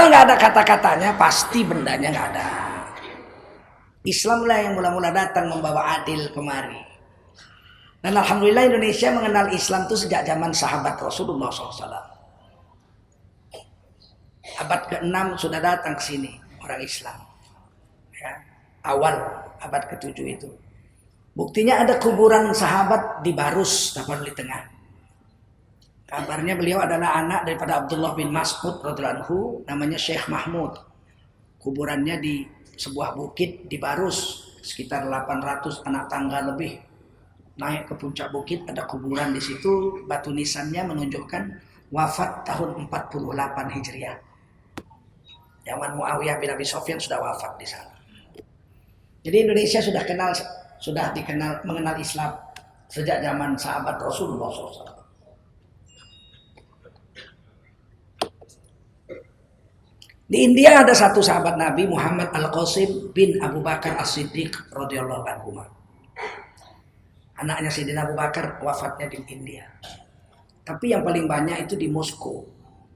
Selama nggak ada kata-katanya, pasti bendanya nggak ada. Islamlah yang mula-mula datang membawa adil kemari. Dan alhamdulillah Indonesia mengenal Islam itu sejak zaman sahabat Rasulullah SAW. Abad ke-6 sudah datang ke sini orang Islam. Ya, awal abad ke-7 itu. Buktinya ada kuburan sahabat di Barus, Tapanuli Tengah. Kabarnya beliau adalah anak daripada Abdullah bin Mas'ud radhiyallahu anhu, namanya Syekh Mahmud. Kuburannya di sebuah bukit di Barus, sekitar 800 anak tangga lebih. Naik ke puncak bukit, ada kuburan di situ, batu nisannya menunjukkan wafat tahun 48 Hijriah. Zaman Muawiyah bin Abi Sufyan sudah wafat di sana. Jadi Indonesia sudah dikenal mengenal Islam sejak zaman sahabat Rasulullah SAW. Di India ada satu sahabat Nabi, Muhammad Al-Qasim bin Abu Bakar As-Siddiq radhiyallahu anhu. Anaknya Sayyidina Abu Bakar wafatnya di India. Tapi yang paling banyak itu di Moskow.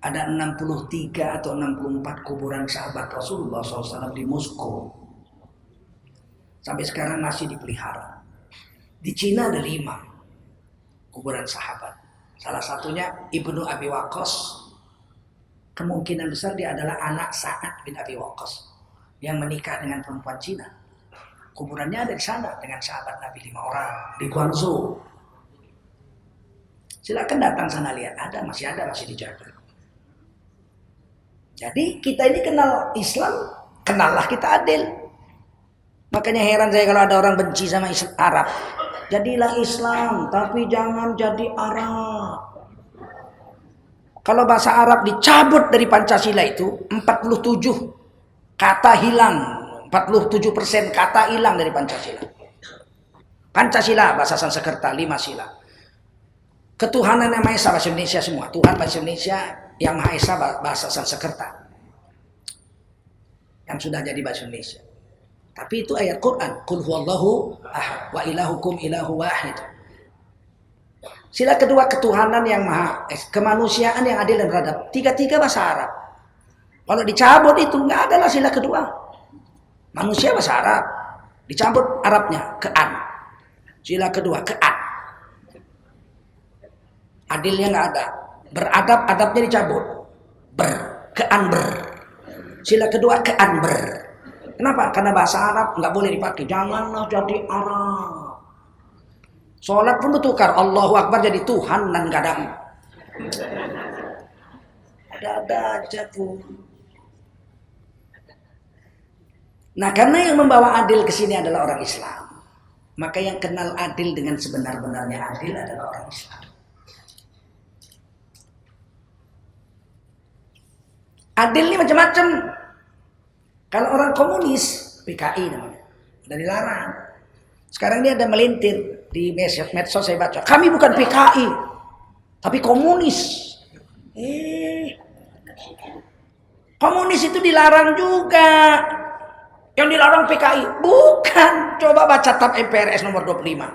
Ada 63 atau 64 kuburan sahabat Rasulullah SAW di Moskow. Sampai sekarang masih dipelihara. Di Cina ada 5 kuburan sahabat. Salah satunya Ibnu Abi Waqqas. Kemungkinan besar dia adalah anak Sa'ad bin Abi Waqqas yang menikah dengan perempuan Cina. Kuburannya ada di sana dengan sahabat Nabi 5 orang di Guangzhou. Silakan datang sana lihat, masih dijaga. Jadi kita ini kenal Islam, kenallah kita adil. Makanya heran saya kalau ada orang benci sama Arab. Jadilah Islam, tapi jangan jadi Arab. Kalau bahasa Arab dicabut dari Pancasila itu 47 kata hilang, 47% kata hilang dari Pancasila. Pancasila bahasa Sanskerta 5 sila. Ketuhanan yang Maha Esa bahasa Indonesia semua. Tuhan bahasa Indonesia, yang Maha Esa bahasa Sanskerta. Yang sudah jadi bahasa Indonesia. Tapi itu ayat Quran, Qul huwallahu ahad wa ilahukum ilahu wahid. Sila kedua ketuhanan yang maha, kemanusiaan yang adil dan beradab. 3 bahasa Arab. Kalau dicabut itu nggak ada lah sila kedua. Manusia bahasa Arab, dicabut Arabnya kean. Sila kedua kean. Adilnya nggak ada. Beradab adabnya dicabut. Kean. Sila kedua kean ber. Kenapa? Karena bahasa Arab nggak boleh dipakai. Janganlah jadi Arab. Sholat pun ditukar, Allahu Akbar jadi Tuhan dan kadang ada aja pun. Nah, karena yang membawa adil ke sini adalah orang Islam, maka yang kenal adil dengan sebenar-benarnya adil adalah orang Islam. Adil ini macam-macam. Kalau orang komunis, PKI namanya, udah dilarang. Sekarang dia ada melintir. Di medsos saya baca, kami bukan PKI, tapi komunis. Komunis itu dilarang juga. Yang dilarang PKI, bukan. Coba baca TAP MPRS nomor 25.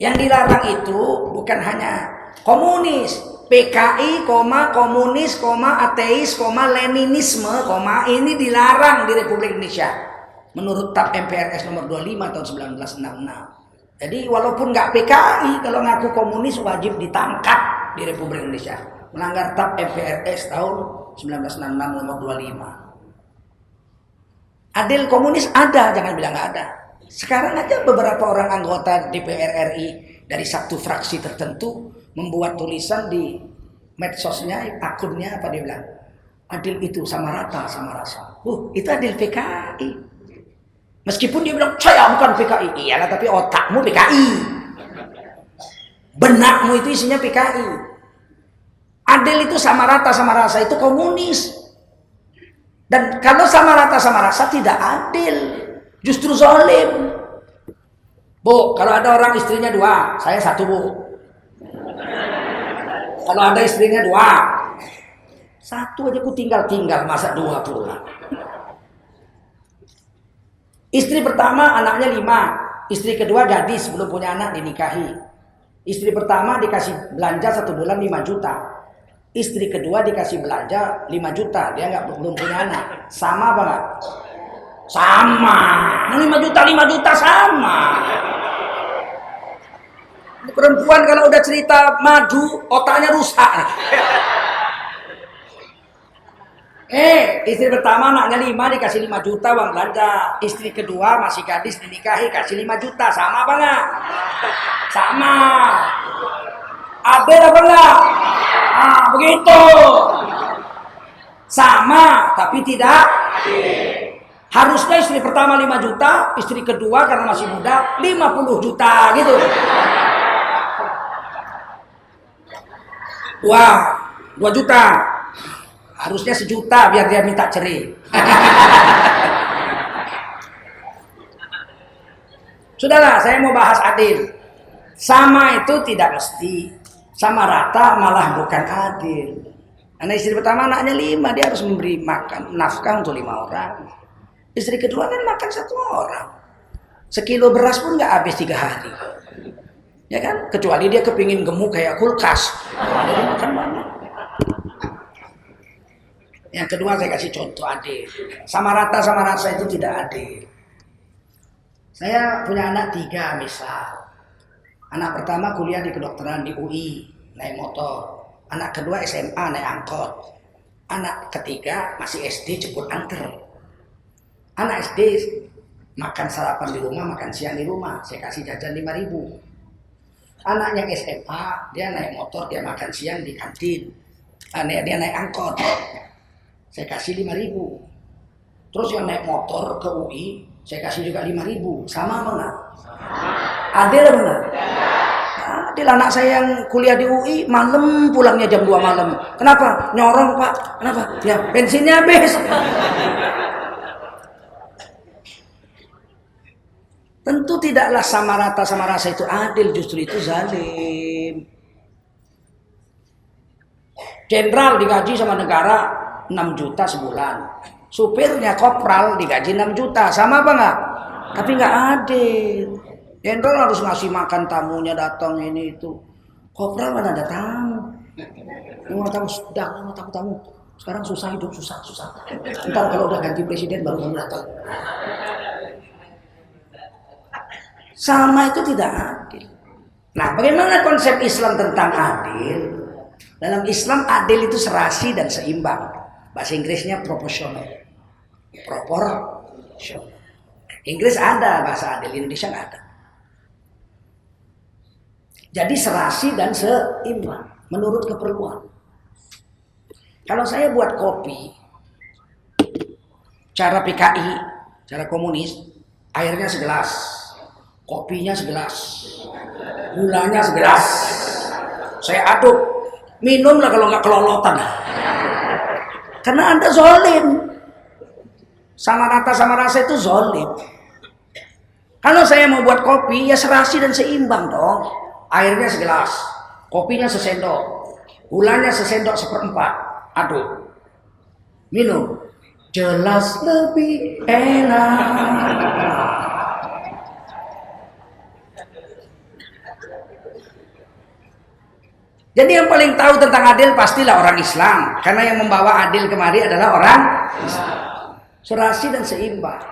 Yang dilarang itu bukan hanya komunis, PKI, komunis, ateis, Leninisme, ini dilarang di Republik Indonesia. Menurut TAP MPRS nomor 25 tahun 1966. Jadi walaupun nggak PKI, kalau ngaku komunis wajib ditangkap di Republik Indonesia. Melanggar TAP MPRS tahun 1966 nomor 25. Adil komunis ada, jangan bilang nggak ada. Sekarang aja beberapa orang anggota DPR RI dari satu fraksi tertentu membuat tulisan di medsosnya, akunnya apa dia bilang? Adil itu sama rata sama rasa. Itu adil PKI. Meskipun dia bilang, saya bukan PKI. Iyalah, tapi otakmu PKI. Benakmu itu isinya PKI. Adil itu sama rata sama rasa, itu komunis. Dan kalau sama rata sama rasa tidak adil. Justru zalim. Bu, kalau ada orang istrinya 2, saya 1 bu. Kalau ada istrinya 2, 1 aja ku tinggal, masa 2 pula. Istri pertama anaknya 5, istri kedua gadis belum punya anak dinikahi. Istri pertama dikasih belanja 1 bulan 5 juta. Istri kedua dikasih belanja 5 juta, dia belum punya anak. Sama apa nggak? Sama. 5 juta sama. Ini perempuan kalau udah cerita madu, otaknya rusak. Istri pertama anaknya 5 dikasih 5 juta uang belanja. Istri kedua masih gadis dinikahi kasih 5 juta. Sama apa nggak? Sama. Adil apa enggak? Begitu. Sama tapi tidak adil. Harusnya istri pertama 5 juta, istri kedua karena masih muda 50 juta gitu. Wah, 2 juta. Harusnya 1 juta biar dia minta cerai. Sudahlah, saya mau bahas adil. Sama itu tidak mesti. Sama rata malah bukan adil. Karena istri pertama anaknya 5, dia harus memberi makan nafkah untuk 5 orang. Istri kedua kan makan 1 orang. Sekilo beras pun nggak habis 3 hari. Ya kan? Kecuali dia kepingin gemuk kayak kulkas. Dia makan banyak. Yang kedua saya kasih contoh adil. Sama rasa itu tidak adil. Saya punya anak 3 misal. Anak pertama kuliah di kedokteran di UI, naik motor. Anak kedua SMA naik angkot. Anak ketiga masih SD jemput anter. Anak SD makan sarapan di rumah, makan siang di rumah. Saya kasih jajan 5.000. Anak yang SMA dia naik motor, dia makan siang di kantin. Dia naik angkot. Saya kasih 5.000. Terus yang naik motor ke UI, saya kasih juga 5.000. Sama apa enggak? Adil apa enggak? Adil. Anak saya yang kuliah di UI malam pulangnya jam 2 malam. Kenapa? Nyorong Pak. Kenapa? Ya bensinnya habis. Tentu tidaklah sama rasa itu adil, justru itu zalim. Jenderal digaji sama negara 6 juta sebulan. Supirnya kopral digaji 6 juta. Sama apa enggak? Tapi enggak adil. Jenderal harus ngasih makan tamunya datang ini itu. Kopral mana ada tamu. Ini tamu. Sekarang susah hidup, susah. Ntar kalau udah ganti presiden baru datang. Sama itu tidak adil. Nah, bagaimana konsep Islam tentang adil? Dalam Islam adil itu serasi dan seimbang. Bahasa Inggrisnya proporsional. Proporsional. Inggris ada bahasa adil, Indonesia nggak ada. Jadi serasi dan seimbang menurut keperluan. Kalau saya buat kopi, cara PKI, cara komunis, airnya segelas, kopinya segelas, gulanya segelas. Saya aduk, minumlah kalau nggak kelolotan. Karena Anda zolim. Sama rasa itu zolim. Kalau saya mau buat kopi, ya serasi dan seimbang dong. Airnya segelas, kopinya sesendok, gulanya sesendok 1/4. Aduk, minum, jelas lebih enak. Jadi yang paling tahu tentang adil pastilah orang Islam, karena yang membawa adil kemari adalah orang Islam. Serasi dan seimbang.